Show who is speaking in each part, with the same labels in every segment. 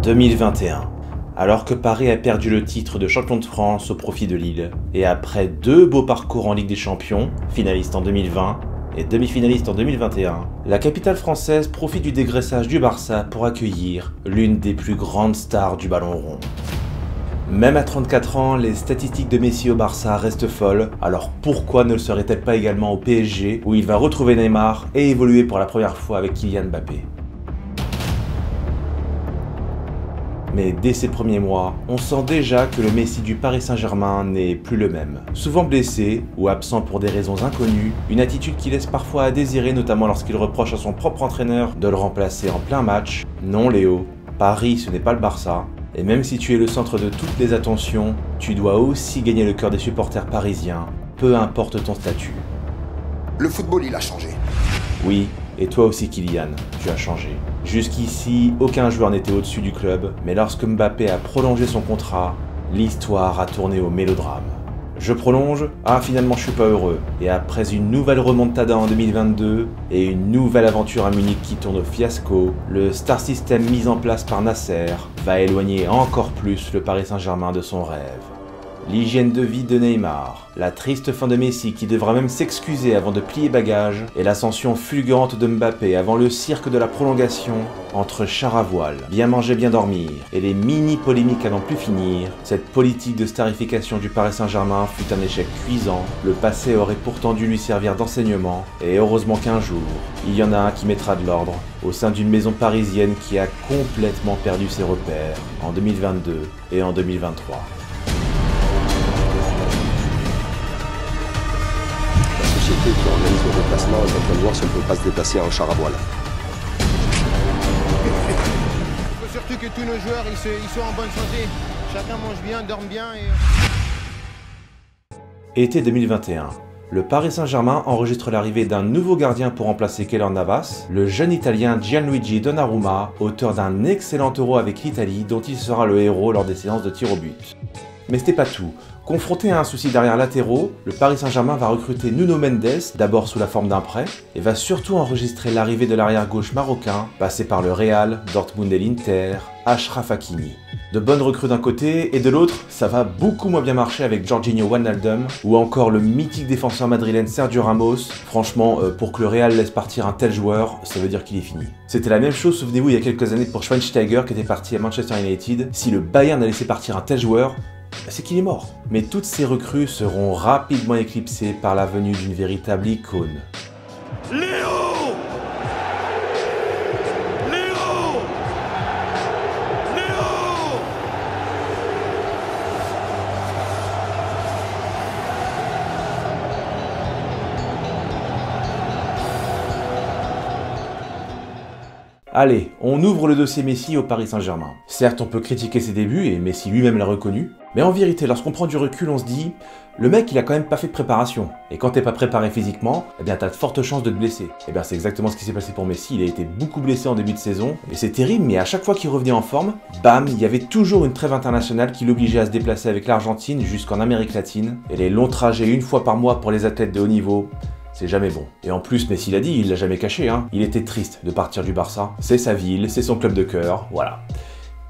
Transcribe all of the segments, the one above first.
Speaker 1: 2021. Alors que Paris a perdu le titre de champion de France au profit de Lille, et après 2 beaux parcours en Ligue des Champions, finaliste en 2020 et demi-finaliste en 2021, la capitale française profite du dégraissage du Barça pour accueillir l'une des plus grandes stars du ballon rond. Même à 34 ans, les statistiques de Messi au Barça restent folles, alors pourquoi ne le serait-elle pas également au PSG, où il va retrouver Neymar et évoluer pour la première fois avec Kylian Mbappé? Mais dès ses premiers mois, on sent déjà que le Messi du Paris Saint-Germain n'est plus le même. Souvent blessé ou absent pour des raisons inconnues, une attitude qui laisse parfois à désirer, notamment lorsqu'il reproche à son propre entraîneur de le remplacer en plein match. Non Léo, Paris ce n'est pas le Barça, et même si tu es le centre de toutes les attentions, tu dois aussi gagner le cœur des supporters parisiens, peu importe ton statut.
Speaker 2: Le football il a changé.
Speaker 1: Oui, et toi aussi Kylian, tu as changé. Jusqu'ici, aucun joueur n'était au-dessus du club, mais lorsque Mbappé a prolongé son contrat, l'histoire a tourné au mélodrame. Je prolonge, ah finalement je suis pas heureux. Et après une nouvelle remontada en 2022 et une nouvelle aventure à Munich qui tourne au fiasco, le star system mis en place par Nasser va éloigner encore plus le Paris Saint-Germain de son rêve. L'hygiène de vie de Neymar, la triste fin de Messi qui devra même s'excuser avant de plier bagages, et l'ascension fulgurante de Mbappé avant le cirque de la prolongation, entre char à voile, bien manger, bien dormir, et les mini-polémiques à n'en plus finir, cette politique de starification du Paris Saint-Germain fut un échec cuisant, le passé aurait pourtant dû lui servir d'enseignement, et heureusement qu'un jour, il y en a un qui mettra de l'ordre, au sein d'une maison parisienne qui a complètement perdu ses repères, en 2022 et en 2023.
Speaker 3: Qui organise le déplacement, on est en train de voir si on ne peut pas se déplacer en char à voile.
Speaker 4: Il faut surtout que tous nos joueurs ils soient en bonne santé. Chacun mange bien, dorme bien et...
Speaker 1: Été 2021. Le Paris Saint-Germain enregistre l'arrivée d'un nouveau gardien pour remplacer Keylor Navas, le jeune Italien Gianluigi Donnarumma, auteur d'un excellent Euro avec l'Italie dont il sera le héros lors des séances de tir au but. Mais c'était pas tout. Confronté à un souci d'arrière latéraux, le Paris Saint-Germain va recruter Nuno Mendes, d'abord sous la forme d'un prêt, et va surtout enregistrer l'arrivée de l'arrière-gauche marocain, passé par le Real, Dortmund et l'Inter, Achraf Hakimi. De bonnes recrues d'un côté, et de l'autre, ça va beaucoup moins bien marcher avec Georginio Wijnaldum, ou encore le mythique défenseur madrilène Sergio Ramos. Franchement, pour que le Real laisse partir un tel joueur, ça veut dire qu'il est fini. C'était la même chose, souvenez-vous, il y a quelques années pour Schweinsteiger qui était parti à Manchester United. Si le Bayern a laissé partir un tel joueur, c'est qu'il est mort. Mais toutes ces recrues seront rapidement éclipsées par la venue d'une véritable icône.
Speaker 5: Léo! Léo! Léo!
Speaker 1: Allez, on ouvre le dossier Messi au Paris Saint-Germain. Certes, on peut critiquer ses débuts, et Messi lui-même l'a reconnu, mais en vérité, lorsqu'on prend du recul, on se dit le mec, il a quand même pas fait de préparation. Et quand t'es pas préparé physiquement, eh bien t'as de fortes chances de te blesser. Et bien c'est exactement ce qui s'est passé pour Messi, il a été beaucoup blessé en début de saison, et c'est terrible, mais à chaque fois qu'il revenait en forme, bam, il y avait toujours une trêve internationale qui l'obligeait à se déplacer avec l'Argentine jusqu'en Amérique latine, et les longs trajets une fois par mois pour les athlètes de haut niveau, c'est jamais bon. Et en plus, Messi l'a dit, il l'a jamais caché, hein. Il était triste de partir du Barça. C'est sa ville, c'est son club de cœur, voilà.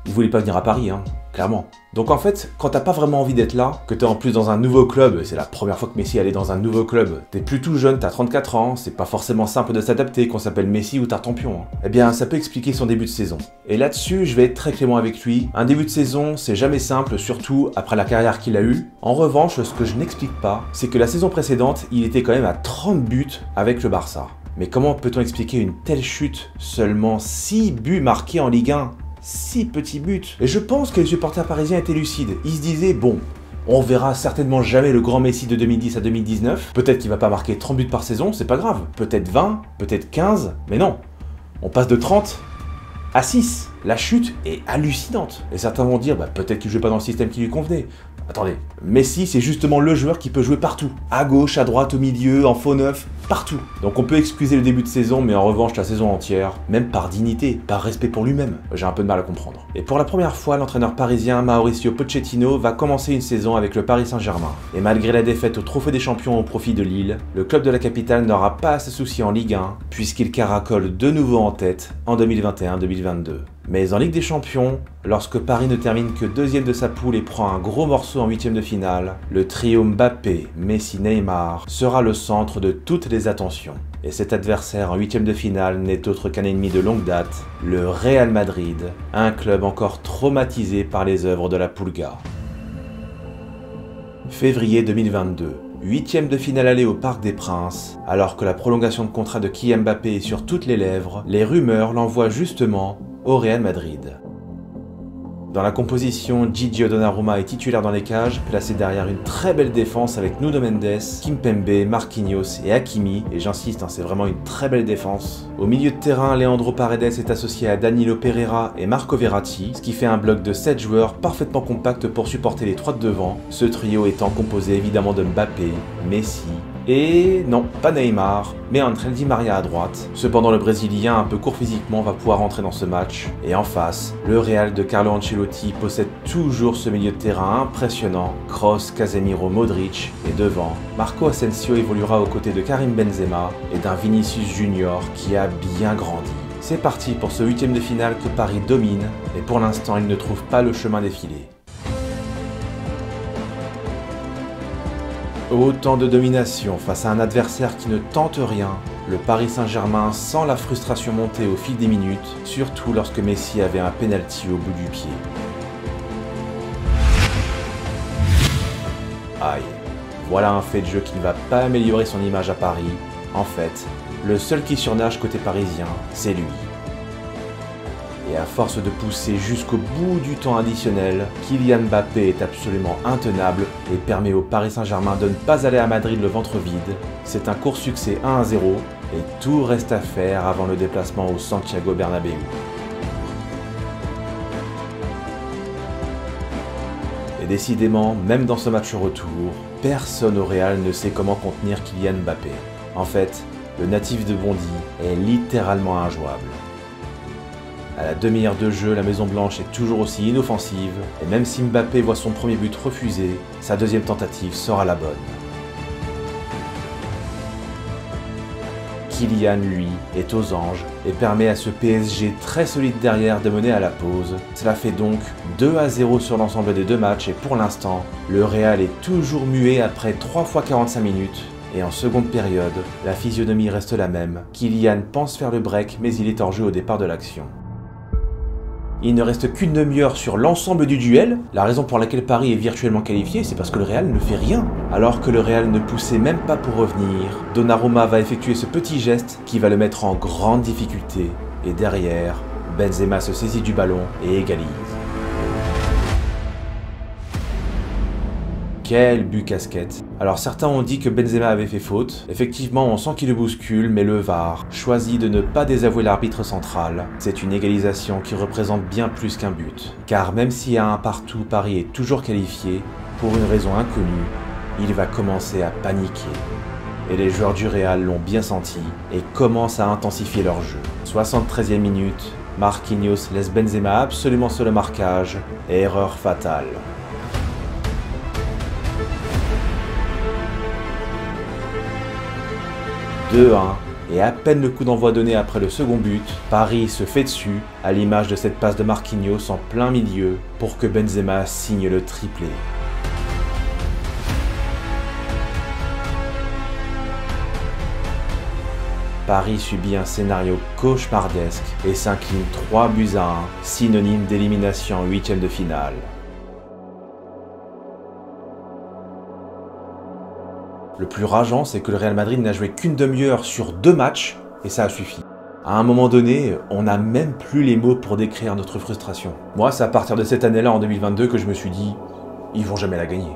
Speaker 1: Il voulait pas venir à Paris, hein, clairement. Donc en fait, quand t'as pas vraiment envie d'être là, que t'es en plus dans un nouveau club, c'est la première fois que Messi allait dans un nouveau club, t'es plus tout jeune, t'as 34 ans, c'est pas forcément simple de s'adapter qu'on s'appelle Messi ou Tartampion. Hein. Eh bien, ça peut expliquer son début de saison. Et là-dessus, je vais être très clément avec lui. Un début de saison, c'est jamais simple, surtout après la carrière qu'il a eue. En revanche, ce que je n'explique pas, c'est que la saison précédente, il était quand même à 30 buts avec le Barça. Mais comment peut-on expliquer une telle chute? Seulement 6 buts marqués en Ligue 1. 6 petits buts. Et je pense que les supporters parisiens étaient lucides. Ils se disaient, bon, on verra certainement jamais le grand Messi de 2010 à 2019. Peut-être qu'il va pas marquer 30 buts par saison, c'est pas grave. Peut-être 20, peut-être 15, mais non. On passe de 30 à 6. La chute est hallucinante. Et certains vont dire, bah, peut-être qu'il jouait pas dans le système qui lui convenait. Attendez, Messi c'est justement le joueur qui peut jouer partout. À gauche, à droite, au milieu, en faux neuf, partout. Donc on peut excuser le début de saison, mais en revanche la saison entière, même par dignité, par respect pour lui-même, j'ai un peu de mal à comprendre. Et pour la première fois, l'entraîneur parisien Mauricio Pochettino va commencer une saison avec le Paris Saint-Germain. Et malgré la défaite au Trophée des Champions au profit de Lille, le club de la capitale n'aura pas à se soucier en Ligue 1, puisqu'il caracole de nouveau en tête en 2021-2022. Mais en Ligue des Champions, lorsque Paris ne termine que deuxième de sa poule et prend un gros morceau en huitième de finale, le trio Mbappé, Messi, Neymar sera le centre de toutes les attentions. Et cet adversaire en huitième de finale n'est autre qu'un ennemi de longue date, le Real Madrid, un club encore traumatisé par les œuvres de la Pulga. Février 2022. Huitième de finale aller au Parc des Princes, alors que la prolongation de contrat de Kylian Mbappé est sur toutes les lèvres, les rumeurs l'envoient justement au Real Madrid. Dans la composition, Gigi Donnarumma est titulaire dans les cages, placé derrière une très belle défense avec Nuno Mendes, Kimpembe, Marquinhos et Hakimi, et j'insiste, c'est vraiment une très belle défense. Au milieu de terrain, Leandro Paredes est associé à Danilo Pereira et Marco Verratti, ce qui fait un bloc de 7 joueurs parfaitement compact pour supporter les trois de devant, ce trio étant composé évidemment de Mbappé, Messi, et non, pas Neymar, mais Angel Di Maria à droite. Cependant, le Brésilien, un peu court physiquement, va pouvoir entrer dans ce match. Et en face, le Real de Carlo Ancelotti possède toujours ce milieu de terrain impressionnant. Kroos, Casemiro, Modric. Et devant, Marco Asensio évoluera aux côtés de Karim Benzema et d'un Vinicius Junior qui a bien grandi. C'est parti pour ce huitième de finale que Paris domine, mais pour l'instant, il ne trouve pas le chemin défilé. Autant de domination face à un adversaire qui ne tente rien, le Paris Saint-Germain sent la frustration monter au fil des minutes, surtout lorsque Messi avait un penalty au bout du pied. Aïe, voilà un fait de jeu qui ne va pas améliorer son image à Paris. En fait, le seul qui surnage côté parisien, c'est lui. Et à force de pousser jusqu'au bout du temps additionnel, Kylian Mbappé est absolument intenable et permet au Paris Saint-Germain de ne pas aller à Madrid le ventre vide. C'est un court succès 1-0 et tout reste à faire avant le déplacement au Santiago Bernabéu. Et décidément, même dans ce match retour, personne au Real ne sait comment contenir Kylian Mbappé. En fait, le natif de Bondy est littéralement injouable. À la demi-heure de jeu, la Maison Blanche est toujours aussi inoffensive, et même si Mbappé voit son premier but refusé, sa deuxième tentative sera la bonne. Kylian, lui, est aux anges et permet à ce PSG très solide derrière de mener à la pause. Cela fait donc 2-0 sur l'ensemble des deux matchs et pour l'instant, le Real est toujours muet après 3 fois 45 minutes. Et en seconde période, la physionomie reste la même. Kylian pense faire le break mais il est hors jeu au départ de l'action. Il ne reste qu'une demi-heure sur l'ensemble du duel. La raison pour laquelle Paris est virtuellement qualifié, c'est parce que le Real ne fait rien. Alors que le Real ne poussait même pas pour revenir, Donnarumma va effectuer ce petit geste qui va le mettre en grande difficulté. Et derrière, Benzema se saisit du ballon et égalise. Quel but casquette. Alors certains ont dit que Benzema avait fait faute. Effectivement, on sent qu'il le bouscule, mais le VAR choisit de ne pas désavouer l'arbitre central. C'est une égalisation qui représente bien plus qu'un but. Car même s'il y a un partout, Paris est toujours qualifié, pour une raison inconnue, il va commencer à paniquer. Et les joueurs du Real l'ont bien senti et commencent à intensifier leur jeu. 73e minute, Marquinhos laisse Benzema absolument seul au marquage, et erreur fatale. 2-1, et à peine le coup d'envoi donné après le second but, Paris se fait dessus, à l'image de cette passe de Marquinhos en plein milieu, pour que Benzema signe le triplé. Paris subit un scénario cauchemardesque et s'incline 3-1, synonyme d'élimination en huitième de finale. Le plus rageant, c'est que le Real Madrid n'a joué qu'une demi-heure sur 2 matchs, et ça a suffi. À un moment donné, on n'a même plus les mots pour décrire notre frustration. Moi, c'est à partir de cette année-là, en 2022, que je me suis dit, ils vont jamais la gagner.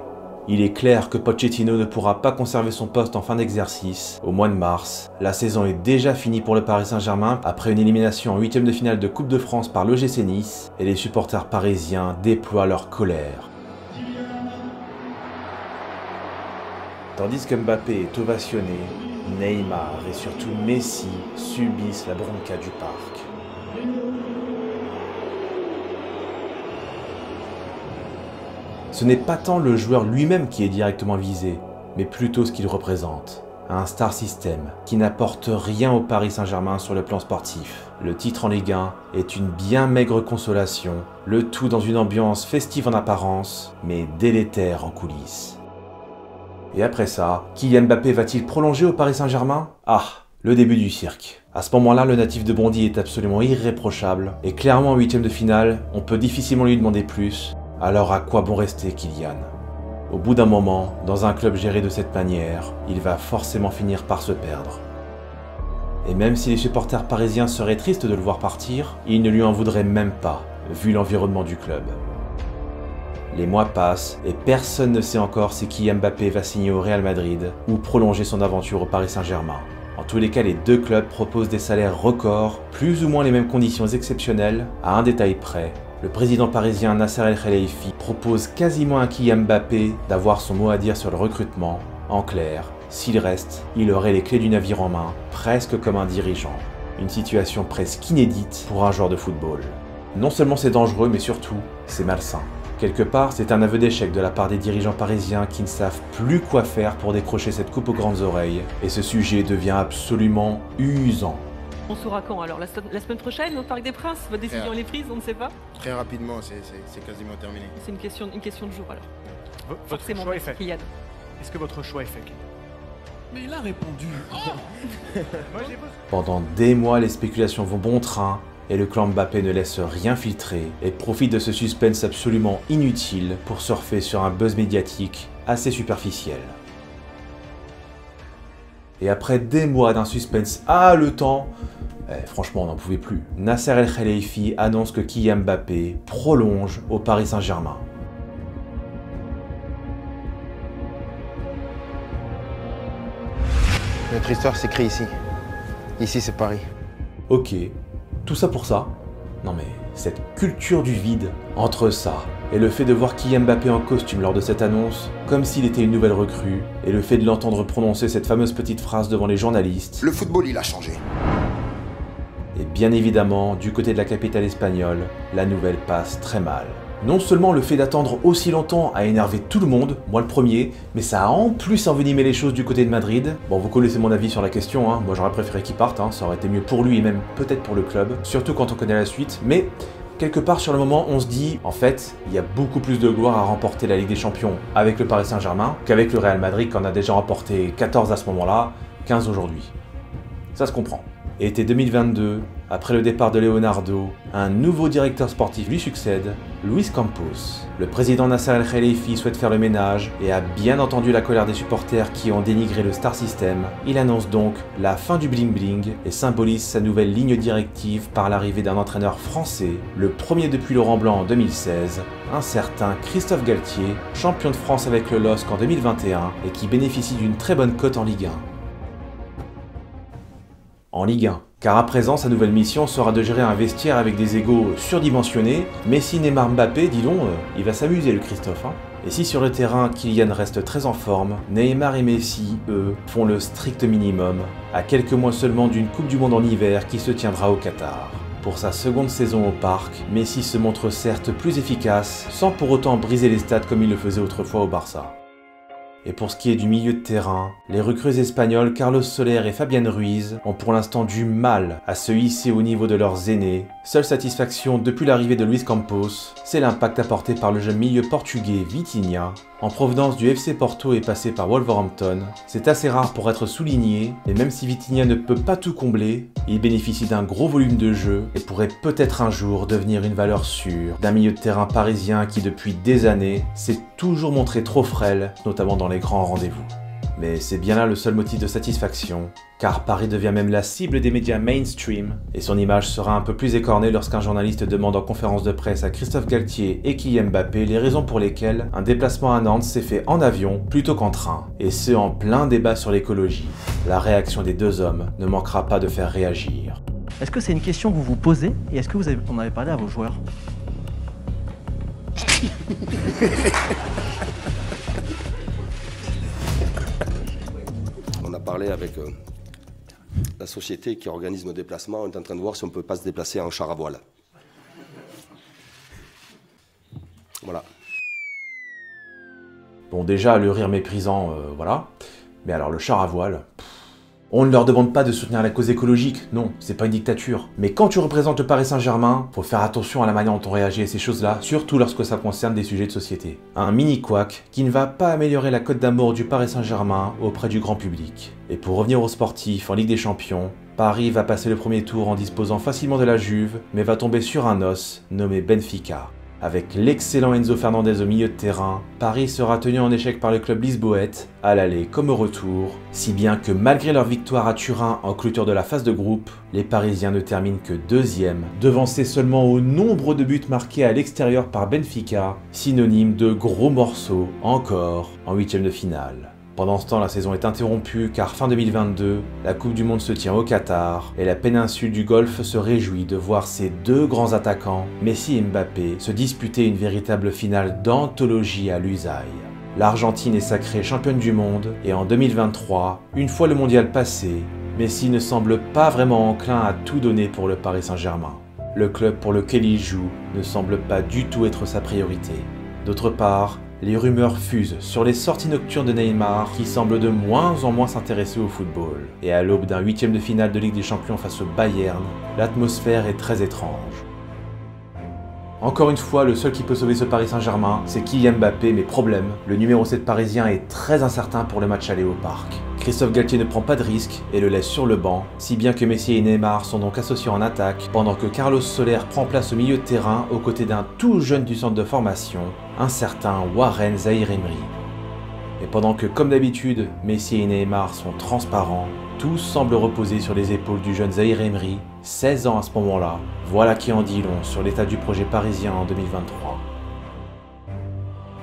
Speaker 1: Il est clair que Pochettino ne pourra pas conserver son poste en fin d'exercice. Au mois de mars, la saison est déjà finie pour le Paris Saint-Germain après une élimination en huitième de finale de Coupe de France par l'OGC Nice, et les supporters parisiens déploient leur colère. Tandis que Mbappé est ovationné, Neymar et surtout Messi subissent la bronca du parc. Ce n'est pas tant le joueur lui-même qui est directement visé, mais plutôt ce qu'il représente. un star system qui n'apporte rien au Paris Saint-Germain sur le plan sportif. Le titre en Ligue 1 est une bien maigre consolation, le tout dans une ambiance festive en apparence, mais délétère en coulisses. Et après ça, Kylian Mbappé va-t-il prolonger au Paris Saint-Germain? Ah, le début du cirque. À ce moment-là, le natif de Bondy est absolument irréprochable, et clairement en huitième de finale, on peut difficilement lui demander plus. Alors à quoi bon rester, Kylian? Au bout d'un moment, dans un club géré de cette manière, il va forcément finir par se perdre. Et même si les supporters parisiens seraient tristes de le voir partir, ils ne lui en voudraient même pas, vu l'environnement du club. Les mois passent et personne ne sait encore si Kylian Mbappé va signer au Real Madrid ou prolonger son aventure au Paris Saint-Germain. En tous les cas, les deux clubs proposent des salaires records, plus ou moins les mêmes conditions exceptionnelles, à un détail près. Le président parisien Nasser El-Khelaifi propose quasiment à Kylian Mbappé d'avoir son mot à dire sur le recrutement. En clair, s'il reste, il aurait les clés du navire en main, presque comme un dirigeant. Une situation presque inédite pour un joueur de football. Non seulement c'est dangereux, mais surtout, c'est malsain. Quelque part, c'est un aveu d'échec de la part des dirigeants parisiens qui ne savent plus quoi faire pour décrocher cette coupe aux grandes oreilles, et ce sujet devient absolument usant.
Speaker 6: On saura quand alors? La semaine prochaine au Parc des Princes? Votre décision est prise, on ne sait pas?
Speaker 4: Très rapidement, c'est quasiment terminé.
Speaker 6: C'est une question de jour alors.
Speaker 7: Votre
Speaker 6: Forcément,
Speaker 7: choix est fait.
Speaker 6: Kylian.
Speaker 7: Est-ce que votre choix est fait?
Speaker 5: Mais il a répondu.
Speaker 7: Moi, j'ai besoin.
Speaker 1: Pendant des mois, les spéculations vont bon train, et le clan Mbappé ne laisse rien filtrer et profite de ce suspense absolument inutile pour surfer sur un buzz médiatique assez superficiel. Et après des mois d'un suspense haletant, franchement on n'en pouvait plus, Nasser El-Khelaifi annonce que Kylian Mbappé prolonge au Paris Saint-Germain.
Speaker 4: Notre histoire s'écrit ici. Ici, c'est Paris.
Speaker 1: Ok, tout ça pour ça? Non mais, cette culture du vide, entre ça et le fait de voir Kylian Mbappé en costume lors de cette annonce, comme s'il était une nouvelle recrue, et le fait de l'entendre prononcer cette fameuse petite phrase devant les journalistes,
Speaker 2: Le football, il a changé.
Speaker 1: et bien évidemment, du côté de la capitale espagnole, la nouvelle passe très mal. Non seulement le fait d'attendre aussi longtemps a énervé tout le monde, moi le premier, mais ça a en plus envenimé les choses du côté de Madrid. Bon, vous connaissez mon avis sur la question, hein. Moi j'aurais préféré qu'il parte, hein. Ça aurait été mieux pour lui et même peut-être pour le club, surtout quand on connaît la suite, mais quelque part sur le moment on se dit, en fait, il y a beaucoup plus de gloire à remporter la Ligue des Champions avec le Paris Saint-Germain qu'avec le Real Madrid qui en a déjà remporté 14 à ce moment-là, 15 aujourd'hui. Ça se comprend. Été 2022, après le départ de Leonardo, un nouveau directeur sportif lui succède, Luis Campos. Le président Nasser El-Khelaifi souhaite faire le ménage et a bien entendu la colère des supporters qui ont dénigré le Star System. Il annonce donc la fin du bling-bling et symbolise sa nouvelle ligne directive par l'arrivée d'un entraîneur français, le premier depuis Laurent Blanc en 2016, un certain Christophe Galtier, champion de France avec le LOSC en 2021 et qui bénéficie d'une très bonne cote en Ligue 1. En Ligue 1. Car à présent, sa nouvelle mission sera de gérer un vestiaire avec des égos surdimensionnés. Messi, Neymar, Mbappé, dis donc, il va s'amuser le Christophe. Hein. Et si sur le terrain, Kylian reste très en forme, Neymar et Messi, eux, font le strict minimum, à quelques mois seulement d'une Coupe du Monde en hiver qui se tiendra au Qatar. Pour sa seconde saison au parc, Messi se montre certes plus efficace, sans pour autant briser les stats comme il le faisait autrefois au Barça. Et pour ce qui est du milieu de terrain, les recrues espagnols Carlos Soler et Fabián Ruiz ont pour l'instant du mal à se hisser au niveau de leurs aînés. Seule satisfaction depuis l'arrivée de Luis Campos, c'est l'impact apporté par le jeune milieu portugais Vitinha. En provenance du FC Porto et passé par Wolverhampton, c'est assez rare pour être souligné, et même si Vitinha ne peut pas tout combler, il bénéficie d'un gros volume de jeu et pourrait peut-être un jour devenir une valeur sûre d'un milieu de terrain parisien qui depuis des années s'est toujours montré trop frêle, notamment dans les grands rendez-vous. Mais c'est bien là le seul motif de satisfaction, car Paris devient même la cible des médias mainstream, et son image sera un peu plus écornée lorsqu'un journaliste demande en conférence de presse à Christophe Galtier et Kylian Mbappé les raisons pour lesquelles un déplacement à Nantes s'est fait en avion plutôt qu'en train, et ce en plein débat sur l'écologie. La réaction des deux hommes ne manquera pas de faire réagir.
Speaker 8: Est-ce que c'est une question que vous vous posez et est-ce que vous en avez parlé à vos joueurs?
Speaker 3: On a parlé avec la société qui organise nos déplacements. On est en train de voir si on ne peut pas se déplacer en char à voile. Voilà.
Speaker 1: Bon déjà, le rire méprisant, voilà. Mais alors le char à voile... On ne leur demande pas de soutenir la cause écologique, non, c'est pas une dictature. Mais quand tu représentes le Paris Saint-Germain, faut faire attention à la manière dont on réagit à ces choses-là, surtout lorsque ça concerne des sujets de société. Un mini couac qui ne va pas améliorer la cote d'amour du Paris Saint-Germain auprès du grand public. Et pour revenir aux sportifs en Ligue des Champions, Paris va passer le premier tour en disposant facilement de la Juve, mais va tomber sur un os nommé Benfica. Avec l'excellent Enzo Fernandez au milieu de terrain, Paris sera tenu en échec par le club lisboète, à l'aller comme au retour, si bien que malgré leur victoire à Turin en clôture de la phase de groupe, les Parisiens ne terminent que deuxième, devancés seulement au nombre de buts marqués à l'extérieur par Benfica, synonyme de gros morceaux encore en huitième de finale. Pendant ce temps, la saison est interrompue car fin 2022, la Coupe du Monde se tient au Qatar et la péninsule du Golfe se réjouit de voir ses deux grands attaquants, Messi et Mbappé, se disputer une véritable finale d'anthologie à Lusail. L'Argentine est sacrée championne du monde et en 2023, une fois le mondial passé, Messi ne semble pas vraiment enclin à tout donner pour le Paris Saint-Germain. Le club pour lequel il joue ne semble pas du tout être sa priorité. D'autre part, les rumeurs fusent sur les sorties nocturnes de Neymar qui semble de moins en moins s'intéresser au football. Et à l'aube d'un huitième de finale de Ligue des Champions face au Bayern, l'atmosphère est très étrange. Encore une fois, le seul qui peut sauver ce Paris Saint-Germain, c'est Kylian Mbappé, mais problème, le numéro 7 parisien est très incertain pour le match aller au parc. Christophe Galtier ne prend pas de risque et le laisse sur le banc, si bien que Messi et Neymar sont donc associés en attaque, pendant que Carlos Soler prend place au milieu de terrain aux côtés d'un tout jeune du centre de formation, un certain Warren Zaïre-Emery. Et pendant que, comme d'habitude, Messi et Neymar sont transparents, tout semble reposer sur les épaules du jeune Zaïre-Emery, 16 ans à ce moment-là, voilà qui en dit long sur l'état du projet parisien en 2023.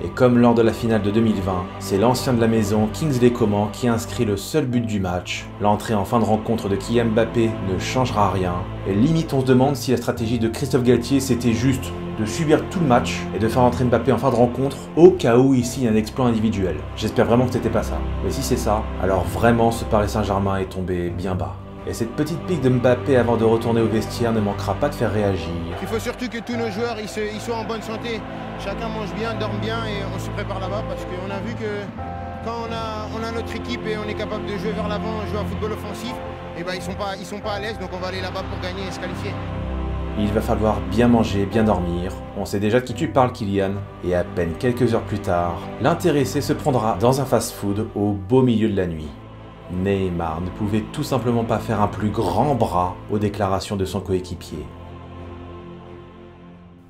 Speaker 1: Et comme lors de la finale de 2020, c'est l'ancien de la maison, Kingsley Coman, qui inscrit le seul but du match. L'entrée en fin de rencontre de Kylian Mbappé ne changera rien. Et limite on se demande si la stratégie de Christophe Galtier c'était juste de subir tout le match et de faire entrer Mbappé en fin de rencontre au cas où il signe un exploit individuel. J'espère vraiment que c'était pas ça. Mais si c'est ça, alors vraiment ce Paris Saint-Germain est tombé bien bas. Et cette petite pique de Mbappé avant de retourner au vestiaire ne manquera pas de faire réagir.
Speaker 4: Il faut surtout que tous nos joueurs ils soient en bonne santé. Chacun mange bien, dorme bien et on se prépare là-bas parce qu'on a vu que quand on a notre équipe et on est capable de jouer vers l'avant, jouer un football offensif, et ben ils sont pas à l'aise, donc on va aller là-bas pour gagner et se qualifier.
Speaker 1: Il va falloir bien manger, bien dormir. On sait déjà de qui tu parles, Kylian. Et à peine quelques heures plus tard, l'intéressé se prendra dans un fast-food au beau milieu de la nuit. Neymar ne pouvait tout simplement pas faire un plus grand bras aux déclarations de son coéquipier.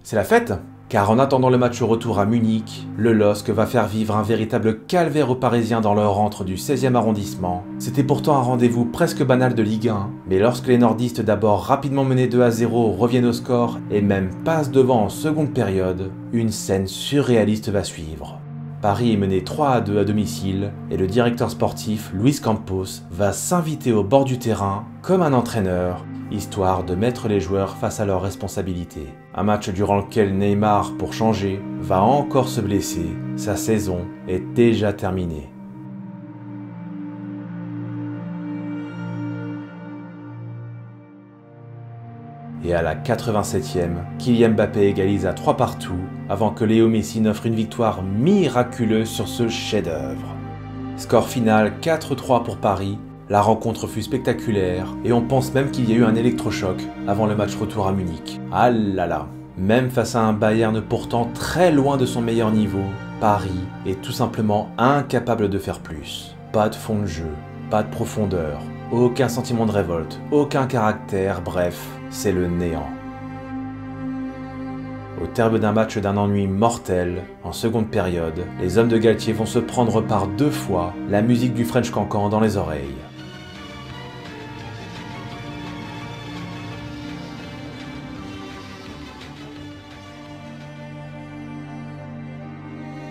Speaker 1: C'est la fête, car en attendant le match au retour à Munich, le LOSC va faire vivre un véritable calvaire aux Parisiens dans leur rentre du 16e arrondissement. C'était pourtant un rendez-vous presque banal de Ligue 1, mais lorsque les nordistes d'abord rapidement menés 2-0 reviennent au score et même passent devant en seconde période, une scène surréaliste va suivre. Paris est mené 3-2 à domicile et le directeur sportif Luis Campos va s'inviter au bord du terrain comme un entraîneur, histoire de mettre les joueurs face à leurs responsabilités. Un match durant lequel Neymar, pour changer, va encore se blesser. Sa saison est déjà terminée. Et à la 87e, Kylian Mbappé égalise à 3 partout avant que Léo Messi n'offre une victoire miraculeuse sur ce chef-d'œuvre. Score final 4-3 pour Paris, la rencontre fut spectaculaire et on pense même qu'il y a eu un électrochoc avant le match retour à Munich. Ah là là, même face à un Bayern pourtant très loin de son meilleur niveau, Paris est tout simplement incapable de faire plus. Pas de fond de jeu, pas de profondeur, aucun sentiment de révolte, aucun caractère, bref, c'est le néant. Au terme d'un match d'un ennui mortel, en seconde période, les hommes de Galtier vont se prendre par 2 fois la musique du French Cancan dans les oreilles.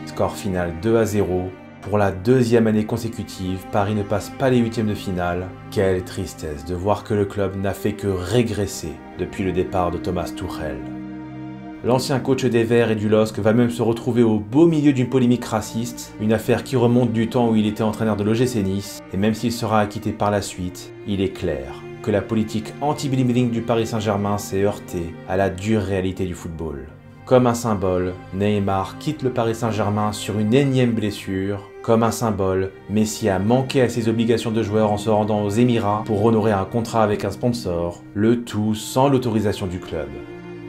Speaker 1: Score final 2-0. Pour la 2e année consécutive, Paris ne passe pas les 8e de finale. Quelle tristesse de voir que le club n'a fait que régresser depuis le départ de Thomas Tuchel. L'ancien coach des Verts et du LOSC va même se retrouver au beau milieu d'une polémique raciste, une affaire qui remonte du temps où il était entraîneur de l'OGC Nice, et même s'il sera acquitté par la suite, il est clair que la politique anti-bling-bling du Paris Saint-Germain s'est heurtée à la dure réalité du football. Comme un symbole, Neymar quitte le Paris Saint-Germain sur une énième blessure, Comme un symbole, Messi a manqué à ses obligations de joueur en se rendant aux Émirats pour honorer un contrat avec un sponsor, le tout sans l'autorisation du club.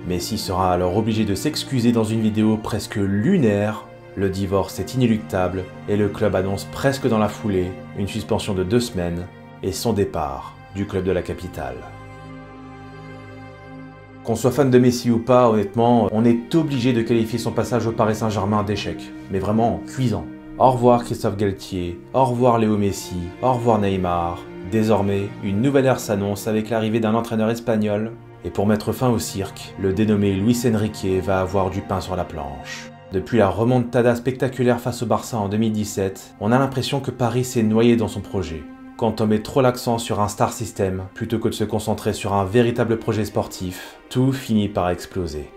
Speaker 1: Messi sera alors obligé de s'excuser dans une vidéo presque lunaire. Le divorce est inéluctable et le club annonce presque dans la foulée une suspension de 2 semaines et son départ du club de la capitale. Qu'on soit fan de Messi ou pas, honnêtement, on est obligé de qualifier son passage au Paris Saint-Germain d'échec, mais vraiment cuisant. Au revoir Christophe Galtier, au revoir Léo Messi, au revoir Neymar. Désormais, une nouvelle ère s'annonce avec l'arrivée d'un entraîneur espagnol. Et pour mettre fin au cirque, le dénommé Luis Enrique va avoir du pain sur la planche. Depuis la remontada spectaculaire face au Barça en 2017, on a l'impression que Paris s'est noyé dans son projet. Quand on met trop l'accent sur un star system, plutôt que de se concentrer sur un véritable projet sportif, tout finit par exploser.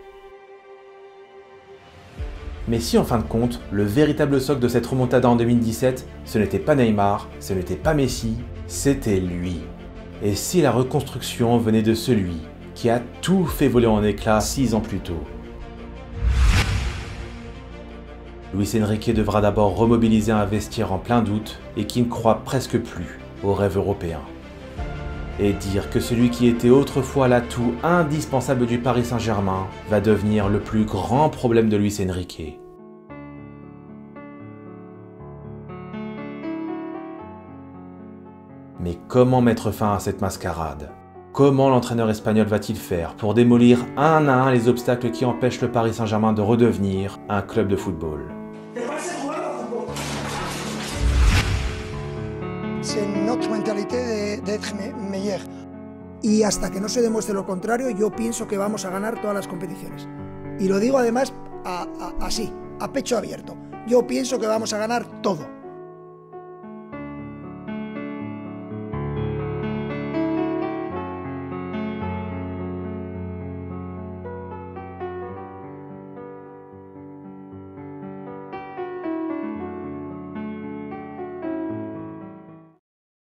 Speaker 1: Mais si en fin de compte, le véritable socle de cette remontada en 2017, ce n'était pas Neymar, ce n'était pas Messi, c'était lui. Et si la reconstruction venait de celui qui a tout fait voler en éclats 6 ans plus tôt? Luis Enrique devra d'abord remobiliser un vestiaire en plein doute et qui ne croit presque plus au rêve européen. Et dire que celui qui était autrefois l'atout indispensable du Paris Saint-Germain va devenir le plus grand problème de Luis Enrique. Mais comment mettre fin à cette mascarade? Comment l'entraîneur espagnol va-t-il faire pour démolir un à un les obstacles qui empêchent le Paris Saint-Germain de redevenir un club de football?
Speaker 9: C'est notre mentalité d'être meilleur. Y hasta que no se demuestre lo contrario, yo pienso que vamos a ganar todas las competiciones. Y lo digo además así, a pecho abierto. Yo pienso que vamos a ganar todo.